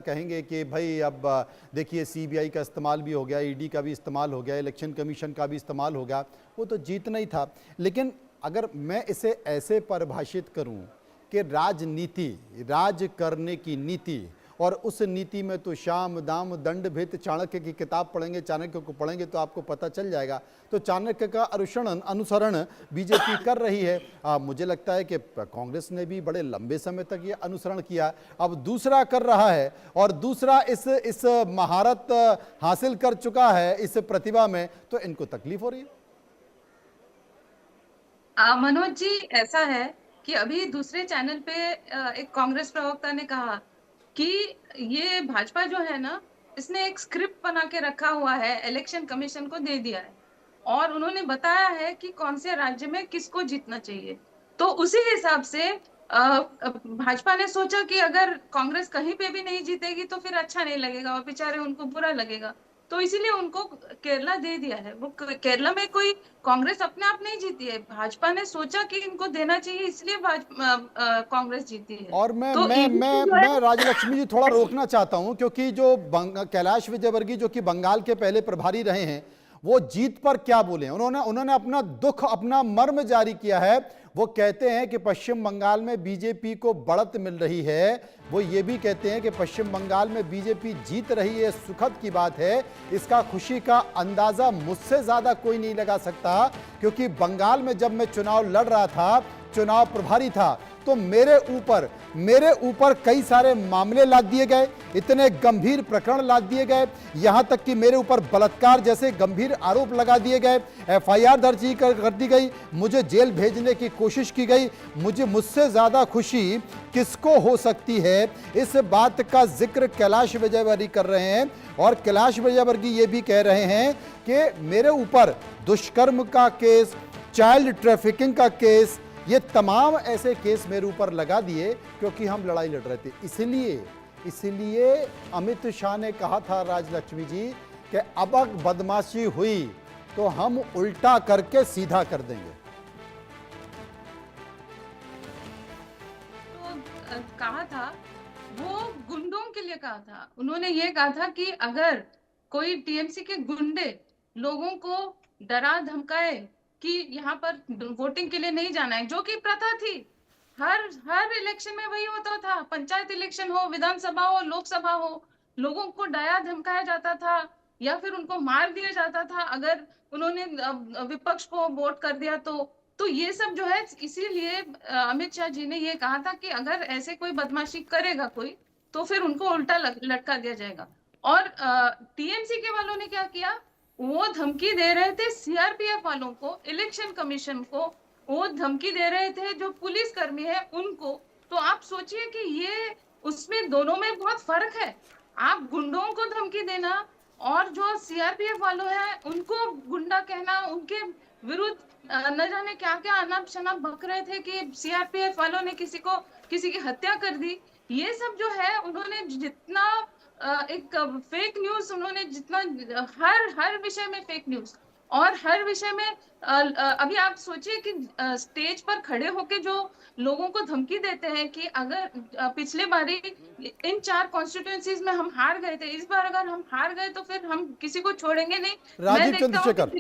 कहेंगे कि भाई अब देखिए सीबीआई का इस्तेमाल भी हो गया, ईडी का भी इस्तेमाल हो गया, इलेक्शन कमीशन का भी इस्तेमाल हो गया, वो तो जीतना ही था। लेकिन अगर मैं इसे ऐसे परिभाषित करूं कि राजनीति, राज करने की नीति, और उस नीति में तो शाम दाम दंड भेद, चाणक्य की किताब पढ़ेंगे, चाणक्य को पढ़ेंगे तो आपको पता चल जाएगा। तो चाणक्य का अनुसरण बीजेपी कर रही है। मुझे लगता है कि कांग्रेस ने भी बड़े लंबे समय तक ये अनुसरण किया, अब दूसरा कर रहा है, और दूसरा इस महारत हासिल कर चुका है इस प्रतिभा में, तो इनको तकलीफ हो रही है। मनोज जी, ऐसा है कि अभी दूसरे चैनल पे एक कांग्रेस प्रवक्ता ने कहा कि ये भाजपा जो है ना, इसने एक स्क्रिप्ट बना के रखा हुआ है, इलेक्शन कमीशन को दे दिया है और उन्होंने बताया है कि कौन से राज्य में किसको जीतना चाहिए। तो उसी हिसाब से भाजपा ने सोचा कि अगर कांग्रेस कहीं पे भी नहीं जीतेगी तो फिर अच्छा नहीं लगेगा और बेचारे उनको बुरा लगेगा, तो इसीलिए उनको केरला दे दिया है। वो केरला में कोई कांग्रेस अपने आप नहीं जीती है, भाजपा ने सोचा कि इनको देना चाहिए, इसलिए कांग्रेस जीती है। और मैं तो मैं ईडी मैं जो है, मैं राजलक्ष्मी जी थोड़ा रोकना चाहता हूं, क्योंकि जो कैलाश विजयवर्गीय जो कि बंगाल के पहले प्रभारी रहे हैं, वो जीत पर क्या बोले। उन्होंने उन्होंने अपना दुख, अपना मर्म जारी किया है। वो कहते हैं कि पश्चिम बंगाल में बीजेपी को बढ़त मिल रही है। वो ये भी कहते हैं कि पश्चिम बंगाल में बीजेपी जीत रही है, सुखद की बात है। इसका खुशी का अंदाजा मुझसे ज्यादा कोई नहीं लगा सकता, क्योंकि बंगाल में जब मैं चुनाव लड़ रहा था, चुनाव प्रभारी था, तो मेरे ऊपर कई सारे मामले लाद दिए गए, इतने गंभीर प्रकरण लाद दिए गए, यहां तक कि मेरे ऊपर बलात्कार जैसे गंभीर आरोप लगा दिए गए, एफआईआर दर्ज कर दी गई, मुझे जेल भेजने की कोशिश की गई। मुझसे ज्यादा खुशी किसको हो सकती है, इस बात का जिक्र कैलाश विजयवर्गीय कर रहे हैं। और कैलाश विजयवर्गीय ये भी कह रहे हैं कि मेरे ऊपर दुष्कर्म का केस, चाइल्ड ट्रैफिकिंग का केस, ये तमाम ऐसे केस मेरे ऊपर लगा दिए क्योंकि हम लड़ाई लड़ रहे थे। इसलिए अमित शाह ने कहा था, राजलक्ष्मी जी, कि अब बदमाशी हुई तो हम उल्टा करके सीधा कर देंगे। तो कहा था, वो गुंडों के लिए कहा था। उन्होंने ये कहा था कि अगर कोई टीएमसी के गुंडे लोगों को डरा धमकाए कि यहाँ पर वोटिंग के लिए नहीं जाना है, जो कि प्रथा थी, हर हर इलेक्शन में वही होता था, पंचायत इलेक्शन हो, विधानसभा हो, लोकसभा हो, लोगों को डराया धमकाया जाता था या फिर उनको मार दिया जाता था अगर उन्होंने विपक्ष को वोट कर दिया। तो ये सब जो है, इसीलिए अमित शाह जी ने ये कहा था कि अगर ऐसे कोई बदमाशी करेगा कोई, तो फिर उनको उल्टा लटका दिया जाएगा। और टीएमसी के वालों ने क्या किया, वो धमकी दे रहे थे सीआरपीएफ वालों को, इलेक्शन कमीशन को, वो धमकी दे रहे थे जो पुलिस कर्मी है उनको। तो आप सोचिए कि ये, उसमें दोनों में बहुत फर्क है। आप गुंडों को धमकी देना और जो सीआरपीएफ वालों हैं उनको गुंडा कहना, उनके विरुद्ध न जाने क्या क्या अनाप शनाप बक रहे थे कि सीआरपीएफ वालों ने किसी की हत्या कर दी। ये सब जो है, उन्होंने जितना एक फेक न्यूज, उन्होंने जितना हर हर विषय में फेक न्यूज, और हर विषय में अभी आप सोचिए कि स्टेज पर खड़े होके जो लोगों को धमकी देते हैं कि अगर पिछले बारी इन 4 कॉन्स्टिट्यूएंसीज में हम हार गए थे, इस बार अगर हम हार गए तो फिर हम किसी को छोड़ेंगे नहीं। मैं राजीव देखता हूँ चंद्रशेखर।